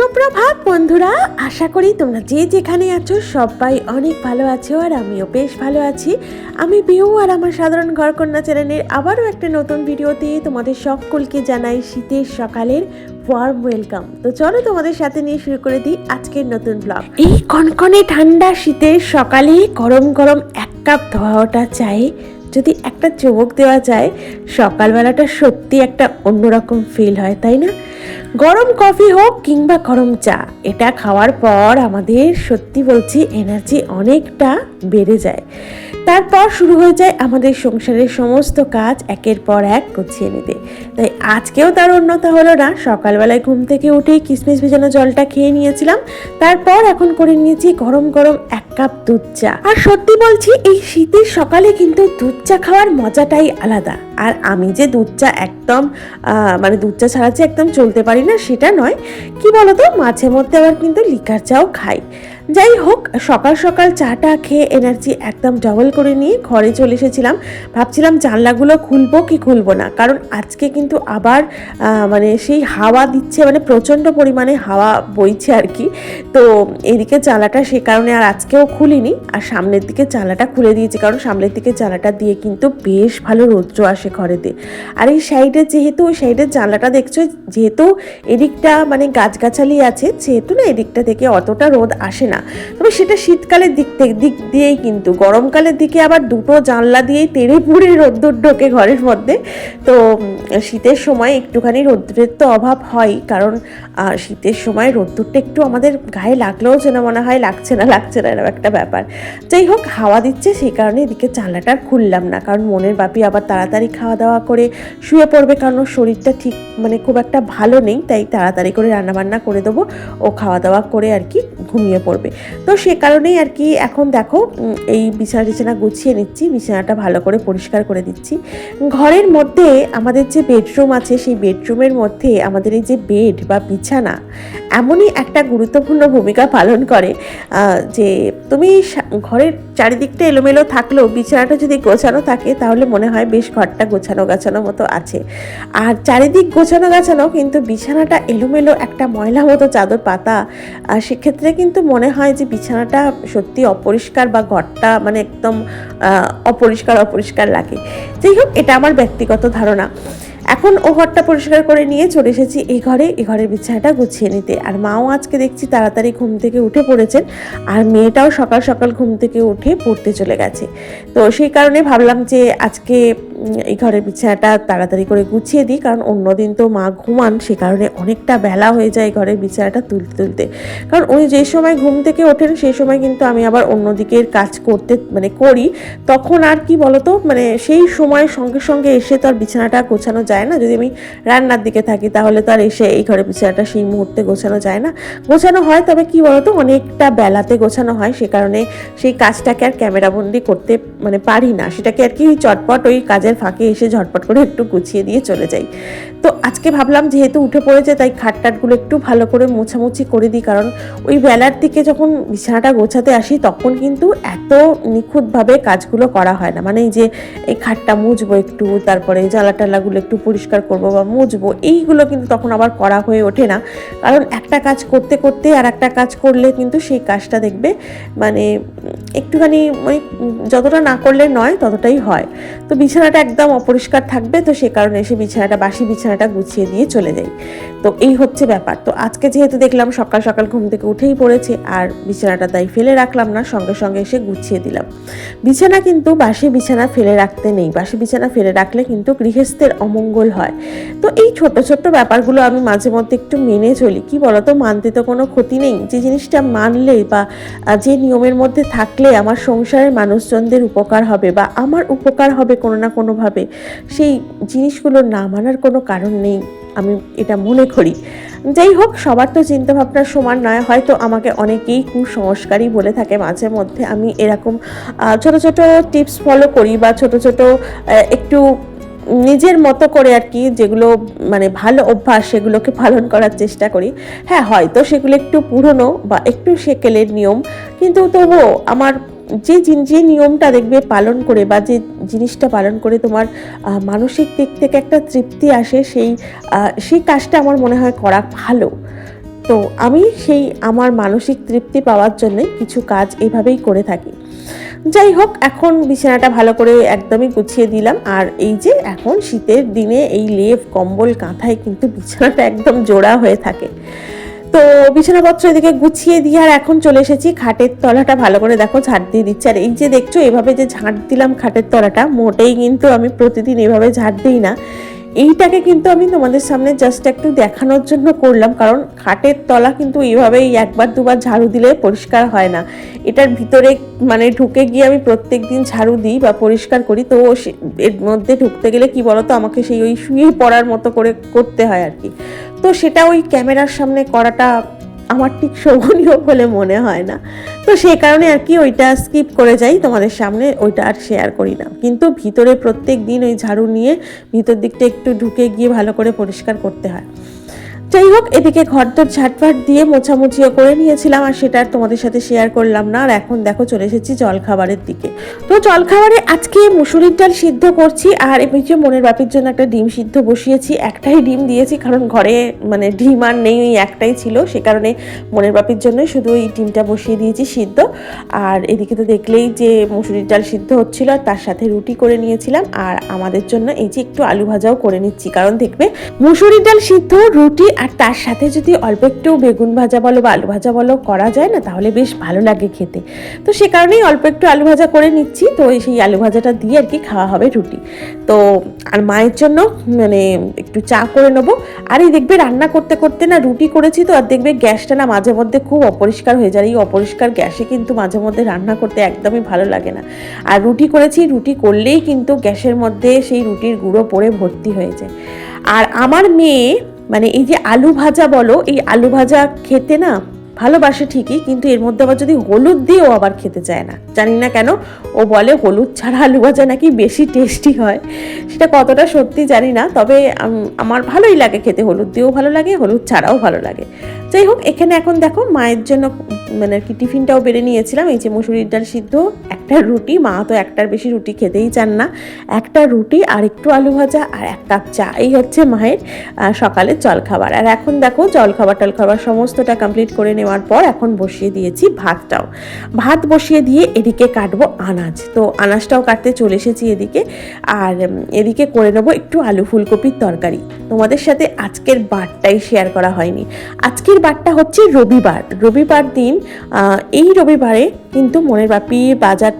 সুপ্রভাত বন্ধুরা, আশা করি তোমরা যে যেখানে আছো সবাই অনেক ভালো আছো আর আমিও বেশ ভালো আছি। আমি বিউ আর আমার সাধারণ ঘরকন্যা চ্যানেলের আবারও একটা নতুন ভিডিওতে তোমাদের সকলকে জানাই শীতের সকালের ওয়ার্ম ওয়েলকাম। তো চলো তোমাদের সাথে নিয়ে শুরু করে দিই আজকের নতুন ব্লগ। এই কনকনে ঠান্ডা শীতের সকালে গরম গরম এক কাপ ধোয়া ওঠা চায়ে যদি একটা চুমুক দেওয়া যায়, সকালবেলাটা সত্যি একটা অন্যরকম ফিল হয়, তাই না? গরম কফি হোক কিংবা গরম চা, এটা খাওয়ার পর আমাদের সত্যি বলছি এনার্জি অনেকটা বেড়ে যায়। তারপর শুরু হয়ে যায় আমাদের সংসারের সমস্ত কাজ একের পর এক গুছিয়ে নিতে। তাই আজকেও তার অন্যথা হলো না। সকালবেলায় ঘুম থেকে উঠেই কিশমিশ ভেজানো জলটা খেয়ে নিয়েছিলাম, তারপর এখন করে নিয়েছি গরম গরম এক কাপ দুধ চা। আর সত্যি বলছি এই শীতের সকালে কিন্তু দুধ চা খাওয়ার মজাটাই আলাদা। আর আমি যে দুধ চা একদম দুধ চা ছাড়া যে একদম চলতে পারি না সেটা নয়, কি বলতো, মাঝে মধ্যে আবার কিন্তু লিকার চাও খাই। যাই হোক, সকাল সকাল চাটা খেয়ে এনার্জি একদম ডবল করে নিয়ে ঘরে চলে এসেছিলাম। ভাবছিলাম জানলাগুলো খুলবো কি খুলবো না, কারণ আজকে কিন্তু আবার সেই হাওয়া দিচ্ছে, প্রচণ্ড পরিমাণে হাওয়া বইছে আর কি। তো এদিকে জানলাটা সে কারণে আর আজকেও খুলিনি, আর সামনের দিকে জানলাটা খুলে দিয়েছি, কারণ সামনের দিকে জানলাটা দিয়ে কিন্তু বেশ ভালো রৌদ্র আসে ঘরেতে। আর এই সাইডে যেহেতু ওই সাইডের জানলাটা দেখছো, যেহেতু এদিকটা গাছগাছালি আছে, সেহেতু না এদিকটা থেকে অতটা রোদ আসে না। তবে সেটা শীতকালের দিক দিয়েই, কিন্তু গরমকালের দিকে আবার দুটো জানলা দিয়েই তেড়ে পুড়ে রোদ্দুর ঢোকে ঘরের মধ্যে। তো শীতের সময় একটুখানি রোদ্দুরের তো অভাব হয়, কারণ শীতের সময় রোদ্দুরটা একটু আমাদের গায়ে লাগলেও যেন মনে হয় লাগছে না এরকম একটা ব্যাপার। যাই হোক, হাওয়া দিচ্ছে সেই কারণে এদিকে জানলাটা আর খুললাম না, কারণ মনের বাপি আবার তাড়াতাড়ি খাওয়া দাওয়া করে শুয়ে পড়বে, কারণ ওর শরীরটা ঠিক খুব একটা ভালো নেই। তাই তাড়াতাড়ি করে রান্নাবান্না করে দেবো, ও খাওয়া দাওয়া করে আর কি ঘুমিয়ে পড়বে। তো সে কারণেই আর কি এখন দেখো এই বিছানা গুছিয়ে নিচ্ছি, বিছানাটা ভালো করে পরিষ্কার করে দিচ্ছি। ঘরের মধ্যে আমাদের যে বেডরুম আছে, সেই বেডরুমের মধ্যে আমাদের এই যে বেড বা বিছানা এমনই একটা গুরুত্বপূর্ণ ভূমিকা পালন করে যে তুমি ঘরের চারিদিকটা এলোমেলো থাকলেও বিছানাটা যদি গোছানো থাকে তাহলে মনে হয় বেশ ঘরটা গোছানো মতো আছে। আর চারিদিক গোছানো কিন্তু বিছানাটা এলোমেলো একটা ময়লা মতো চাদর পাতা, সেক্ষেত্রে কিন্তু মনে হয় যে বিছানাটা সত্যি অপরিষ্কার বা ঘরটা একদম অপরিষ্কার লাগে। যাই হোক, এটা আমার ব্যক্তিগত ধারণা। এখন ও ঘরটা পরিষ্কার করে নিয়ে চলে এসেছি এই ঘরের বিছানাটা গুছিয়ে নিতে। আর মাও আজকে দেখছি তাড়াতাড়ি ঘুম থেকে উঠে পড়েছেন, আর মেয়েটাও সকাল সকাল ঘুম থেকে উঠে পড়তে চলে গেছে। তো সেই কারণে ভাবলাম যে আজকে এই ঘরের বিছানাটা তাড়াতাড়ি করে গুছিয়ে দিই, কারণ অন্যদিন তো মা ঘুমান, সে কারণে অনেকটা বেলা হয়ে যায় ঘরের বিছানাটা তুলতে। কারণ উনি যে সময় ঘুম থেকে ওঠেন সেই সময় কিন্তু আমি আবার অন্যদিকের কাজ করি, তখন আর কি বলতো সেই সময়ের সঙ্গে সঙ্গে এসে তো আর বিছানাটা গোছানো যায় না। যদি আমি রান্নার দিকে থাকি তাহলে তো আর এসে এই ঘরের বিছানাটা সেই মুহূর্তে গোছানো যায় না। গোছানো হয়, তবে কি বলতো অনেকটা বেলাতে গোছানো হয়, সে কারণে সেই কাজটাকে আর ক্যামেরাবন্দি করতে পারি না। সেটাকে আর কি চটপট ওই কাজের ফাঁকে এসে ঝটপট করে একটু গুছিয়ে দিয়ে চলে যাই। তো আজকে ভাবলাম যেহেতু উঠে পড়েছে তাই খাটটাটগুলো একটু ভালো করে মোছামুছি করে দিই, কারণ ওই বেলার দিকে যখন বিছানাটা গোছাতে আসি তখন কিন্তু এত নিখুঁতভাবে কাজগুলো করা হয় না। এই খাটটা মুছবো একটু, তারপরে জ্বালাটালাগুলো একটু পরিষ্কার করবো বা মুছবো, এইগুলো কিন্তু তখন আবার করা হয়ে ওঠে না। কারণ একটা কাজ করতে করতে আর একটা কাজ করলে কিন্তু সেই কাজটা দেখবে একটুখানি যতটা না করলে নয় ততটাই হয়। তো বিছানাটা একদম অপরিষ্কার থাকবে, তো সে কারণে এসে বাসি বিছানাটা গুছিয়ে দিয়ে চলে যাই। তো এই হচ্ছে ব্যাপার। তো আজকে যেহেতু দেখলাম সকাল সকাল ঘুম থেকে উঠেই পড়েছে, আর বিছানাটা তাই ফেলে রাখলাম না, সঙ্গে সঙ্গে এসে গুছিয়ে দিলাম। বিছানা কিন্তু বাসি বিছানা ফেলে রাখতে নেই, বাসি বিছানা ফেলে রাখলে কিন্তু গৃহস্থের অমঙ্গল হয়। তো এই ছোট ছোট্ট ব্যাপারগুলো আমি মাঝে মধ্যে একটু মেনে চলি। কি বলতো, মানতে তো কোনো ক্ষতি নেই, যে জিনিসটা মানলে বা যে নিয়মের মধ্যে থাকলে আমার সংসারের মানুষজনদের উপকার হবে বা আমার উপকার হবে কোনো না কোনোভাবে, সেই জিনিসগুলো না মানার কোনো কারণ নেই, আমি এটা মনে করি। যাই হোক, সবার তো চিন্তাভাবনা সমান নয়, হয়তো আমাকে অনেকেই কুসংস্কারী বলে থাকে মাঝে মধ্যে। আমি এরকম ছোট ছোট টিপস ফলো করি বা ছোট ছোট একটু নিজের মতো করে আর কি, যেগুলো ভালো অভ্যাস সেগুলোকে পালন করার চেষ্টা করি। হ্যাঁ, হয়তো সেগুলো একটু পুরনো বা একটু সেকেলের নিয়ম, কিন্তু তবুও আমার যে নিয়মটা দেখবে পালন করে বা যে জিনিসটা পালন করে তোমার মানসিক দিক থেকে একটা তৃপ্তি আসে, সেই কাজটা আমার মনে হয় করা ভালো। তো আমি সেই আমার মানসিক তৃপ্তি পাওয়ার জন্য কিছু কাজ এইভাবেই করে থাকি। যাই হোক, এখন বিছানাটা ভালো করে একদমই গুছিয়ে দিলাম। আর এই যে এখন শীতের দিনে এই লেপ কম্বল কাঁথায় কিন্তু বিছানাটা একদম জোড়া হয়ে থাকে। তো বিছানাপত্র এদিকে গুছিয়ে দিয়ে আর এখন চলে এসেছি খাটের তলাটা ভালো করে দেখো ঝাড় দিয়ে দিচ্ছি। আর এই যে দেখছো এভাবে যে ঝাড় দিলাম খাটের তলাটা, মোটেই কিন্তু আমি প্রতিদিন এভাবে ঝাড় দিই না। এইটাকে কিন্তু আমি তোমাদের সামনে জাস্ট একটু দেখানোর জন্য করলাম, কারণ খাটের তলা কিন্তু এইভাবেই একবার দুবার ঝাড়ু দিলে পরিষ্কার হয় না। এটার ভিতরে মানে ঢুকে গিয়ে আমি প্রত্যেক দিন ঝাড়ু দিই বা পরিষ্কার করি। তো এর মধ্যে ঢুকতে গেলে কি বলতো, আমাকে সেই ওই শুয়ে পড়ার মতো করে করতে হয় আর কি। তো সেটা ওই ক্যামেরার সামনে করাটা আমার ঠিক শোভনীয় বলে মনে হয় না। তো সেই কারণে আর কি ওইটা স্কিপ করে যাই, তোমাদের সামনে ওইটা আর শেয়ার করি না। কিন্তু ভিতরে প্রত্যেক দিন ওই ঝাড়ু নিয়ে ভিতর দিকটা একটু ঢুকে গিয়ে ভালো করে পরিষ্কার করতে হয়। যাই হোক, এদিকে ঘরদোর ঝাটফাট দিয়ে মোছামুছিও করে নিয়েছিলাম, আর সেটা তোমাদের সাথে শেয়ার করলাম না। আর এখন দেখো চলে এসেছি জলখাবারের দিকে। তো জলখাবারে আজকে মুসুরির ডাল সিদ্ধ করছি, আর এই যে মনের বাপির জন্য একটা ডিম সিদ্ধ বসিয়েছি। একটাই ডিম দিয়েছি, কারণ ঘরে মানে ডিম আর নেই, ওই একটাই ছিল, সে কারণে মনের বাপির জন্য শুধু এই ডিমটা বসিয়ে দিয়েছি সিদ্ধ। আর এদিকে তো দেখলেই যে মুসুরির ডাল সিদ্ধ হচ্ছিল, আর তার সাথে রুটি করে নিয়েছিলাম। আর আমাদের জন্য এই যে একটু আলু ভাজাও করে নিচ্ছি, কারণ দেখবে মুসুরির ডাল সিদ্ধ, রুটি আর তার সাথে যদি অল্প একটু বেগুন ভাজা বলো বা আলু ভাজা বলো করা যায় না, তাহলে বেশ ভালো লাগে খেতে। তো সে কারণেই অল্প একটু আলু ভাজা করে নিচ্ছি। তো সেই আলু ভাজাটা দিয়ে আর কি খাওয়া হবে রুটি। তো আর মায়ের জন্য মানে একটু চা করে নেবো। আর এই দেখবে রান্না করতে করতে না রুটি করেছি তো, আর দেখবে গ্যাসটা না মাঝে মধ্যে খুব অপরিষ্কার হয়ে যায়। এই অপরিষ্কার গ্যাসে কিন্তু মাঝে মধ্যে রান্না করতে একদমই ভালো লাগে না। আর রুটি করেছি, রুটি করলেই কিন্তু গ্যাসের মধ্যে সেই রুটির গুঁড়ো পড়ে ভর্তি হয়ে যায়। আর আমার মেয়ে মানে এই যে আলু ভাজা বলো, এই আলু ভাজা খেতে না ভালোবাসে ঠিকই, কিন্তু এর মধ্যে আবার যদি হলুদ দিয়েও আবার খেতে চায় না, জানি না কেন। ও বলে হলুদ ছাড়া আলু ভাজা নাকি বেশি টেস্টি হয়। সেটা কতটা সত্যি জানি না, তবে আমার ভালোই লাগে খেতে, হলুদ দিয়েও ভালো লাগে, হলুদ ছাড়াও ভালো লাগে। যাই হোক, এখানে এখন দেখো মায়ের জন্য মানে আর কি টিফিনটাও বেড়ে নিয়েছিলাম। এই যে মুসুরির ডাল সিদ্ধ, একটা রুটি, মা তো একটার বেশি রুটি খেতেই চান না, একটা রুটি আর একটু আলু ভাজা আর এক কাপ চা, এই হচ্ছে মায়ের সকালের জলখাবার। আর এখন দেখো জলখাবার টলখাবার সমস্তটা কমপ্লিট করে নেওয়ার পর এখন বসিয়ে দিয়েছি ভাতটাও। ভাত বসিয়ে দিয়ে এদিকে কাটবো আনাজ, তো আনাজটাও কাটতে চলে এসেছি এদিকে। আর এদিকে করে নেবো একটু আলু ফুলকপির তরকারি। তোমাদের সাথে আজকের বারটাই শেয়ার করা হয়নি। আজকের বারটা হচ্ছে রবিবার দিন। এই রবিবারে কিন্তু মনের বাপি বাজার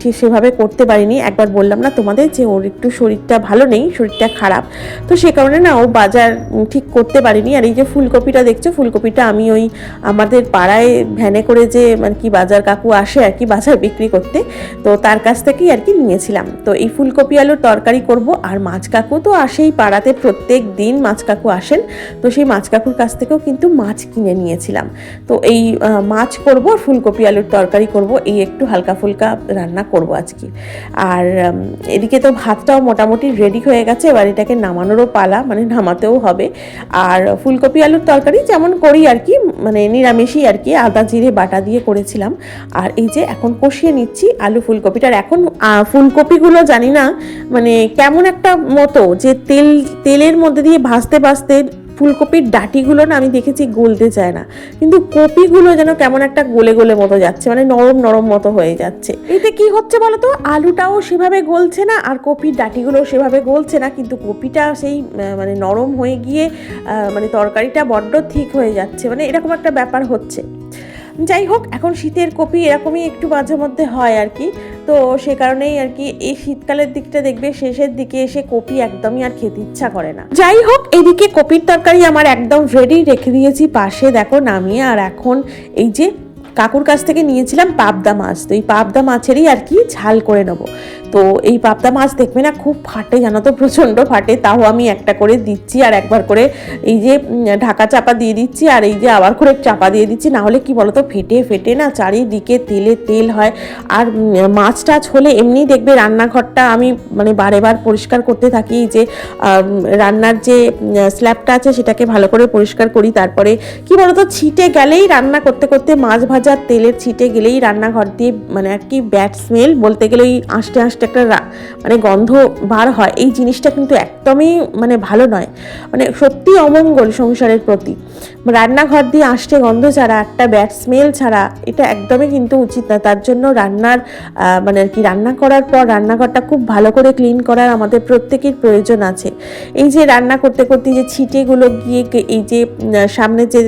ঠিক সেভাবে করতে পারিনি। একবার বললাম না তোমাদের যে ওর একটু শরীরটা ভালো নেই, শরীরটা খারাপ, তো সে কারণে না ও বাজার ঠিক করতে পারিনি। আর এই যে ফুলকপিটা দেখছো, ফুলকপিটা আমি ওই আমাদের পাড়ায় ভ্যানে করে যে মানে কি বাজার কাকু আসে আর কি বাজার বিক্রি করতে, তো তার কাছ থেকেই আর কি নিয়েছিলাম। তো এই ফুলকপি আলুর তরকারি করব। আর মাছ কাকু তো আসেই পাড়াতে, প্রত্যেক দিন মাছ কাকু আসেন, তো সেই মাছ কাকুর কাছ থেকেও কিন্তু মাছ কিনে নিয়েছিলাম। তো এই মাছ করব, ফুলকপি আলুর তরকারি করব, এই একটু হালকা ফুলকা রান্না করবো আজকে। আর এদিকে তো ভাতটাও মোটামুটি রেডি হয়ে গেছে, এবার এটাকে নামানোরও পালা, মানে নামাতেও হবে। আর ফুলকপি আলুর তরকারি যেমন করি আর কি, মানে নিরামিষই আর কি, আদা জিরে বাটা দিয়ে করেছিলাম। আর এই যে এখন কষিয়ে নিচ্ছি আলু ফুলকপিটার। এখন ফুলকপিগুলো জানি না মানে কেমন একটা মতো যে তেলের মধ্যে দিয়ে ভাজতে ভাজতে ফুলকপির ডাঁটিগুলো না আমি দেখেছি গলতে চায় না, কিন্তু কপিগুলো যেন কেমন একটা গলে গলে মতো যাচ্ছে, মানে নরম নরম মতো হয়ে যাচ্ছে। এতে কি হচ্ছে বলো তো, আলুটাও সেভাবে গলছে না আর কপির ডাঁটিগুলোও সেভাবে গলছে না, কিন্তু কপিটা সেই মানে নরম হয়ে গিয়ে মানে তরকারিটা বড্ড ঠিক হয়ে যাচ্ছে, মানে এরকম একটা ব্যাপার হচ্ছে। যাই হোক, এখন শীতের কপি এরকমই একটু মাঝে মধ্যে হয় আর কি। তো সে কারণেই আর কি এই শীতকালের দিকটা দেখবে শেষের দিকে এসে কপি একদমই আর খেতে ইচ্ছা করে না। যাই হোক, এদিকে কপির তরকারি আমার একদম রেডি রেখে দিয়েছি পাশে, দেখো নামিয়ে। আর এখন এই যে কাকুর কাছ থেকে নিয়েছিলাম পাবদা মাছ, তো এই পাবদা মাছেরই আর কি ঝাল করে নেবো। তো এই পাবদা মাছ দেখবে না খুব ফাটে, জানো তো, প্রচণ্ড ফাটে, তাও আমি একটা করে দিচ্ছি আর একবার করে এই যে ঢাকা চাপা দিয়ে দিচ্ছি, আর এই যে আবার করে চাপা দিয়ে দিচ্ছি, না হলে কি বলতো ফেটে ফেটে না চারিদিকে তেলে তেল হয়। আর মাছ টাছ হলে এমনি দেখবে রান্নাঘরটা আমি মানে বারেবার পরিষ্কার করতে থাকি, যে রান্নার যে স্ল্যাবটা আছে সেটাকে ভালো করে পরিষ্কার করি। তারপরে কি বলতো ছিটে গেলেই রান্না করতে করতে মাছ ভাজার তেলের ছিটে গেলেই রান্নাঘর দিয়ে মানে আর কি ব্যাড স্মেল, বলতে গেলে ওই আষ্টে আষ্টে জাস্ট একটা মানে গন্ধ বার হয়, এই জিনিসটা কিন্তু একদমই মানে ভালো নয়, মানে সত্যি অমঙ্গল সংসারের প্রতি। রান্নাঘর দিয়ে আসছে গন্ধ ছাড়া, একটা ব্যাড স্মেল ছাড়া, এটা একদমই কিন্তু উচিত না। তার জন্য রান্নার মানে আর কি রান্না করার পর রান্নাঘরটা খুব ভালো করে ক্লিন করার আমাদের প্রত্যেকের প্রয়োজন আছে। এই যে রান্না করতে করতে যে ছিটেগুলো গিয়ে এই যে সামনে যে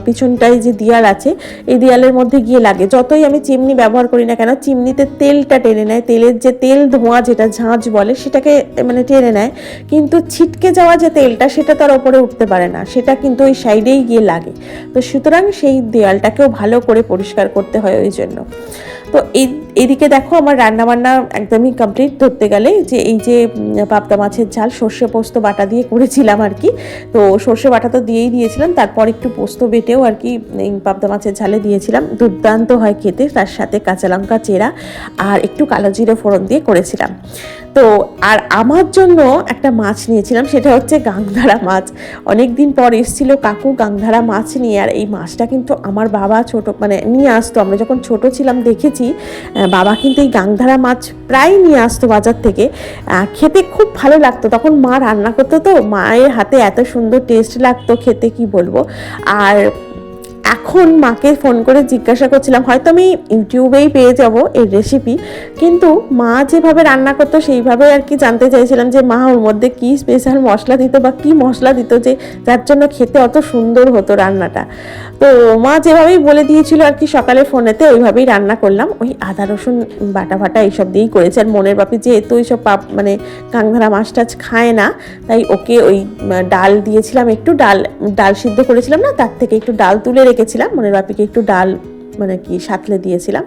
পিছনটায় যে দেয়াল আছে, এই দেয়ালের মধ্যে গিয়ে লাগে। যতই আমি চিমনি ব্যবহার করি না কেন, চিমনিতে তেলটা টেনে নেয়, তেলের যে তেল ধোঁয়া যেটা ঝাঁঝ বলে সেটাকে মানে টেনে নেয়, কিন্তু ছিটকে যাওয়া যে তেলটা সেটা তার ওপরে উঠতে পারে না, সেটা কিন্তু ওই সাইডেই গিয়ে লাগে। তো সুতরাং সেই দেয়ালটাকেও ভালো করে পরিষ্কার করতে হয় ওই জন্য। তো এইদিকে দেখো আমার রান্নাবান্না একদমই কমপ্লিট ধরতে গেলে, যে এই যে পাবদা মাছের ঝাল সর্ষে পোস্ত বাটা দিয়ে করেছিলাম আর কি। তো সর্ষে বাটা তো দিয়েই দিয়েছিলাম, তারপর একটু পোস্ত বেটেও আর কি এই পাবদা মাছের ঝালে দিয়েছিলাম, দুর্দান্ত হয় খেতে। তার সাথে কাঁচা লঙ্কা চেরা আর একটু কালো জিরে ফোড়ন দিয়ে করেছিলাম। তো আর আমার জন্য একটা মাছ নিয়েছিলাম, সেটা হচ্ছে গাংধারা মাছ। অনেক দিন পর এসেছিল কাকু গাংধারা মাছ নিয়ে, আর এই মাছটা কিন্তু আমার বাবা ছোট মানে নিয়ে আসতো, আমরা যখন ছোট ছিলাম দেখেছি বাবা কিন্তু এই গাংধারা মাছ প্রায় নিয়ে আসতো বাজার থেকে। খেতে খুব ভালো লাগতো, তখন মা রান্না করতো, তো মায়ের হাতে এত সুন্দর টেস্ট লাগতো খেতে, কি বলবো। আর এখন মাকে ফোন করে জিজ্ঞাসা করছিলাম, হয়তো আমি ইউটিউবেই পেয়ে যাব এই রেসিপি, কিন্তু মা যেভাবে রান্না করতো সেইভাবে আর কি জানতে চাইছিলাম যে মা ওর মধ্যে কী স্পেশাল মশলা দিত বা কী মশলা দিত যে যার জন্য খেতে অত সুন্দর হতো রান্নাটা। তো মা যেভাবেই বলে দিয়েছিল আর কি সকালে ফোনেতে, ওইভাবেই রান্না করলাম। ওই আদা রসুন বাটা ফাটা এইসব দিয়েই করেছে। আর মনের বাপি যেহেতু ওইসব মানে কাংধারা মাছ টাছ খায় না, তাই ওকে ওই ডাল দিয়েছিলাম, একটু ডাল সিদ্ধ করেছিলাম না, তার থেকে একটু ডাল তুলে রেখেছিলাম, মনের বাপিকে একটু ডাল মানে কি সাতলে দিয়েছিলাম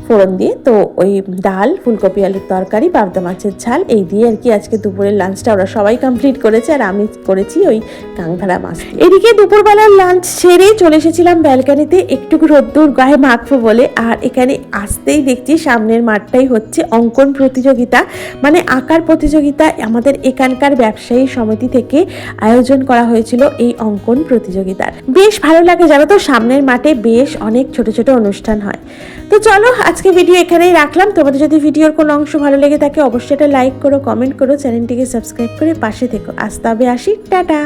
ফোড়ন দিয়ে। তো ওই ডাল, ফুলকপি আলুর তরকারি, পাবদা মাছের ঝাল, এই দিয়ে আর কি আজকে দুপুরের লাঞ্চটা ওরা সবাই কমপ্লিট করেছে, আর আমি করেছি ওই কাংধারা মাছ। এদিকে দুপুরবেলার লাঞ্চ সেরে চলে এসেছিলাম ব্যালকানিতে একটু রোদ্দুর গায়ে মাখবো বলে। আর এখানে আসতেই দেখছি সামনের মাঠটাই হচ্ছে অঙ্কন প্রতিযোগিতা, মানে আঁকার প্রতিযোগিতা। আমাদের এখানকার ব্যবসায়ী সমিতি থেকে আয়োজন করা হয়েছিল এই অঙ্কন প্রতিযোগিতার। বেশ ভালো লাগে জানো তো, সামনের মাঠে বেশ অনেক ছোট ছোট অনুষ্ঠান হয়। তো চলো আজকে ভিডিও এখানেই রাখলাম। তোমাদের যদি ভিডিওর কোনো অংশ ভালো লেগে থাকে অবশ্যই এটা লাইক করো, কমেন্ট করো, চ্যানেলটিকে সাবস্ক্রাইব করে পাশে থেকো। আজ তবে আসি, টাটা।